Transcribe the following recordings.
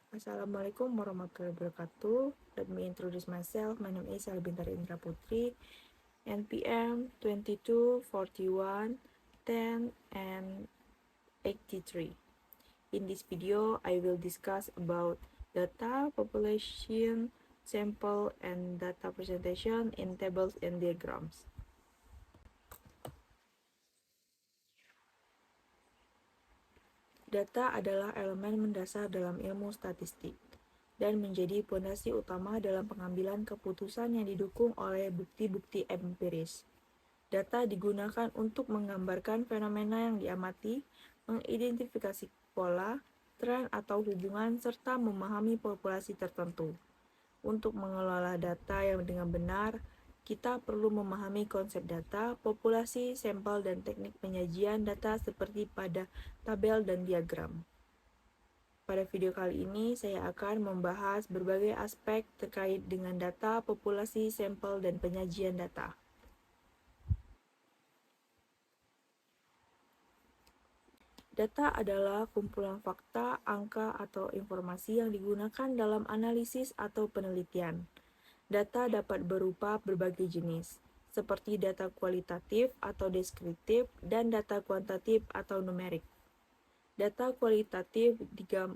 Assalamualaikum warahmatullahi wabarakatuh. Let me introduce myself. My name is Albintar Indra Putri, NPM 2241 10 and 83. In this video, I will discuss about data, population, sample, and data presentation in tables and diagrams. Data adalah elemen mendasar dalam ilmu statistik dan menjadi pondasi utama dalam pengambilan keputusan yang didukung oleh bukti-bukti empiris. Data digunakan untuk menggambarkan fenomena yang diamati, mengidentifikasi pola, tren atau hubungan, serta memahami populasi tertentu. Untuk mengelola data yang dengan benar, kita perlu memahami konsep data, populasi, sampel, dan teknik penyajian data seperti pada tabel dan diagram. Pada video kali ini, saya akan membahas berbagai aspek terkait dengan data, populasi, sampel, dan penyajian data. Data adalah kumpulan fakta, angka, atau informasi yang digunakan dalam analisis atau penelitian. Data dapat berupa berbagai jenis, seperti data kualitatif atau deskriptif dan data kuantitatif atau numerik. Data kualitatif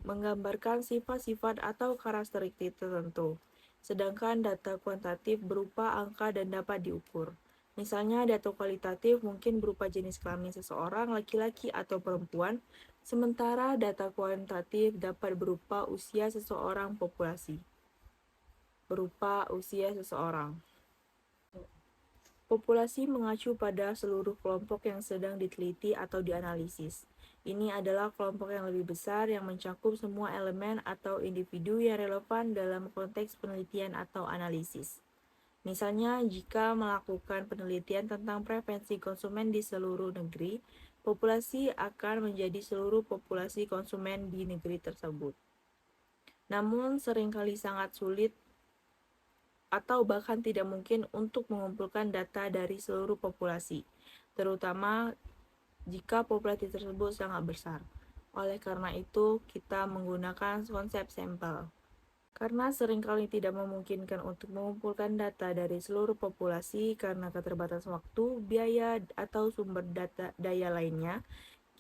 menggambarkan sifat-sifat atau karakteristik tertentu, sedangkan data kuantitatif berupa angka dan dapat diukur. Misalnya, data kualitatif mungkin berupa jenis kelamin seseorang, laki-laki atau perempuan, sementara data kuantitatif dapat berupa usia seseorang populasi. Populasi mengacu pada seluruh kelompok yang sedang diteliti atau dianalisis. Ini adalah kelompok yang lebih besar yang mencakup semua elemen atau individu yang relevan dalam konteks penelitian atau analisis. Misalnya, jika melakukan penelitian tentang preferensi konsumen di seluruh negeri, populasi akan menjadi seluruh populasi konsumen di negeri tersebut. Namun, seringkali sangat sulit atau bahkan tidak mungkin untuk mengumpulkan data dari seluruh populasi, terutama jika populasi tersebut sangat besar. Oleh karena itu, kita menggunakan konsep sampel. Karena seringkali tidak memungkinkan untuk mengumpulkan data dari seluruh populasi karena keterbatasan waktu, biaya, atau sumber daya lainnya,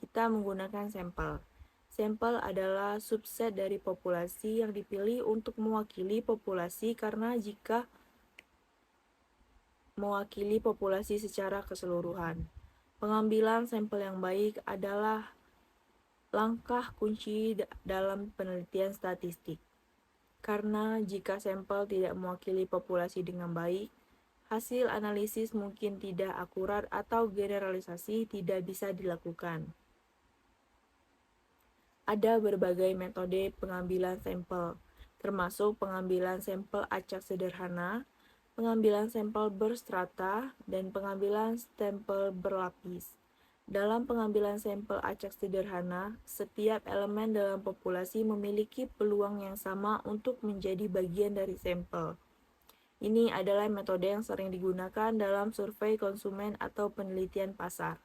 kita menggunakan sampel. Sampel adalah subset dari populasi yang dipilih untuk mewakili populasi karena jika mewakili populasi secara keseluruhan. Pengambilan sampel yang baik adalah langkah kunci dalam penelitian statistik. Karena jika sampel tidak mewakili populasi dengan baik, hasil analisis mungkin tidak akurat atau generalisasi tidak bisa dilakukan. Ada berbagai metode pengambilan sampel, termasuk pengambilan sampel acak sederhana, pengambilan sampel berstrata, dan pengambilan sampel berlapis. Dalam pengambilan sampel acak sederhana, setiap elemen dalam populasi memiliki peluang yang sama untuk menjadi bagian dari sampel. Ini adalah metode yang sering digunakan dalam survei konsumen atau penelitian pasar.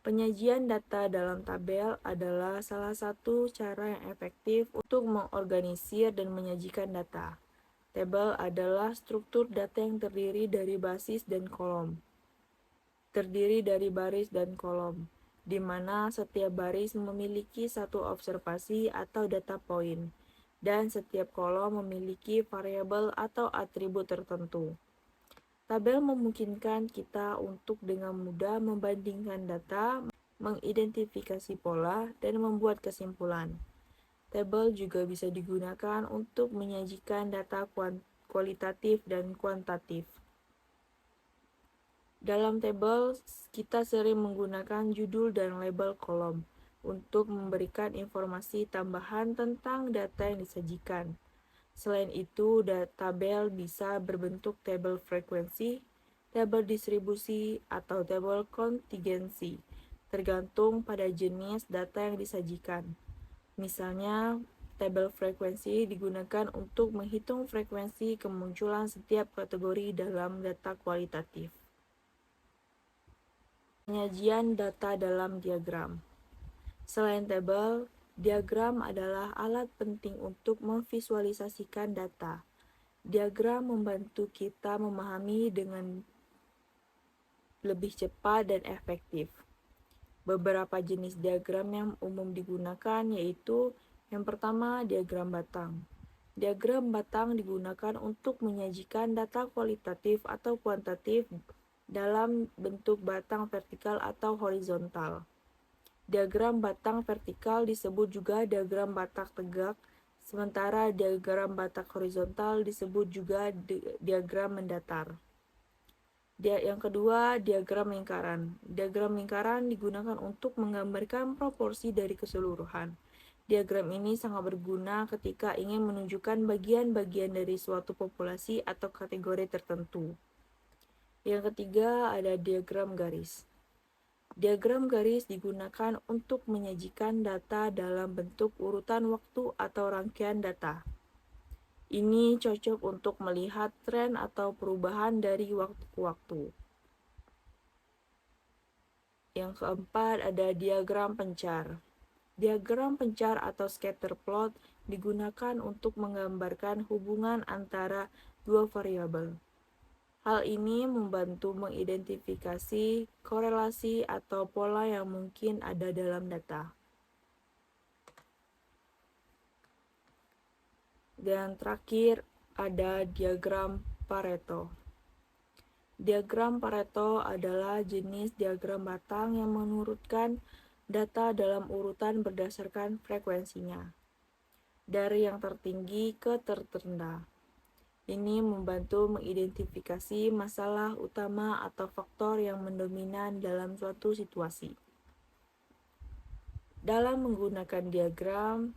Penyajian data dalam tabel adalah salah satu cara yang efektif untuk mengorganisir dan menyajikan data. Tabel adalah struktur data yang terdiri dari baris dan kolom, di mana setiap baris memiliki satu observasi atau data poin, dan setiap kolom memiliki variabel atau atribut tertentu. Tabel memungkinkan kita untuk dengan mudah membandingkan data, mengidentifikasi pola, dan membuat kesimpulan. Tabel juga bisa digunakan untuk menyajikan data kualitatif dan kuantitatif. Dalam tabel, kita sering menggunakan judul dan label kolom untuk memberikan informasi tambahan tentang data yang disajikan. Selain itu, tabel bisa berbentuk tabel frekuensi, tabel distribusi, atau tabel kontingensi, tergantung pada jenis data yang disajikan. Misalnya, tabel frekuensi digunakan untuk menghitung frekuensi kemunculan setiap kategori dalam data kualitatif. Penyajian data dalam diagram. Selain tabel, Diagram adalah alat penting untuk memvisualisasikan data. Diagram membantu kita memahami dengan lebih cepat dan efektif. Beberapa jenis diagram yang umum digunakan yaitu yang pertama, diagram batang. Diagram batang digunakan untuk menyajikan data kualitatif atau kuantitatif dalam bentuk batang vertikal atau horizontal. Diagram batang vertikal disebut juga diagram batang tegak, sementara diagram batang horizontal disebut juga diagram mendatar. Yang kedua, diagram lingkaran. Diagram lingkaran digunakan untuk menggambarkan proporsi dari keseluruhan. Diagram ini sangat berguna ketika ingin menunjukkan bagian-bagian dari suatu populasi atau kategori tertentu. Yang ketiga, ada diagram garis. Diagram garis digunakan untuk menyajikan data dalam bentuk urutan waktu atau rangkaian data. Ini cocok untuk melihat tren atau perubahan dari waktu ke waktu. Yang keempat ada diagram pencar. Diagram pencar atau scatter plot digunakan untuk menggambarkan hubungan antara dua variabel. Hal ini membantu mengidentifikasi korelasi atau pola yang mungkin ada dalam data. Dan terakhir ada diagram Pareto. Diagram Pareto adalah jenis diagram batang yang menurutkan data dalam urutan berdasarkan frekuensinya, dari yang tertinggi ke terrendah. Ini membantu mengidentifikasi masalah utama atau faktor yang mendominan dalam suatu situasi. Dalam menggunakan diagram,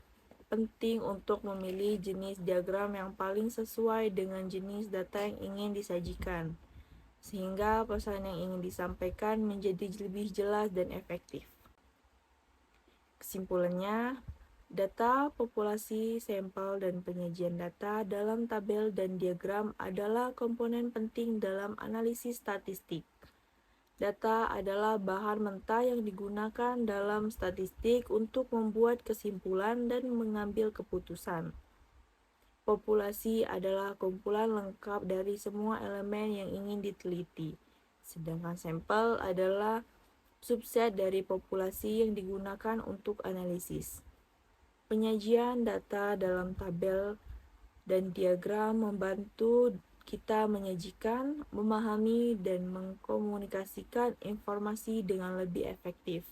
penting untuk memilih jenis diagram yang paling sesuai dengan jenis data yang ingin disajikan, sehingga pesan yang ingin disampaikan menjadi lebih jelas dan efektif. Kesimpulannya, data, populasi, sampel, dan penyajian data dalam tabel dan diagram adalah komponen penting dalam analisis statistik. Data adalah bahan mentah yang digunakan dalam statistik untuk membuat kesimpulan dan mengambil keputusan. Populasi adalah kumpulan lengkap dari semua elemen yang ingin diteliti, sedangkan sampel adalah subset dari populasi yang digunakan untuk analisis. Penyajian data dalam tabel dan diagram membantu kita menyajikan, memahami, dan mengkomunikasikan informasi dengan lebih efektif.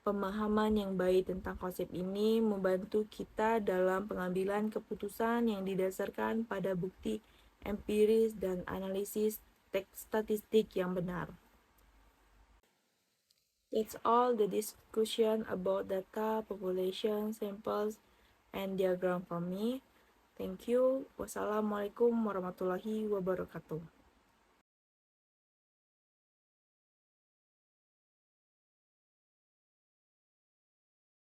Pemahaman yang baik tentang konsep ini membantu kita dalam pengambilan keputusan yang didasarkan pada bukti empiris dan analisis statistik yang benar. That's all the discussion about data, population, samples, and diagram from me. Thank you. Wassalamualaikum warahmatullahi wabarakatuh.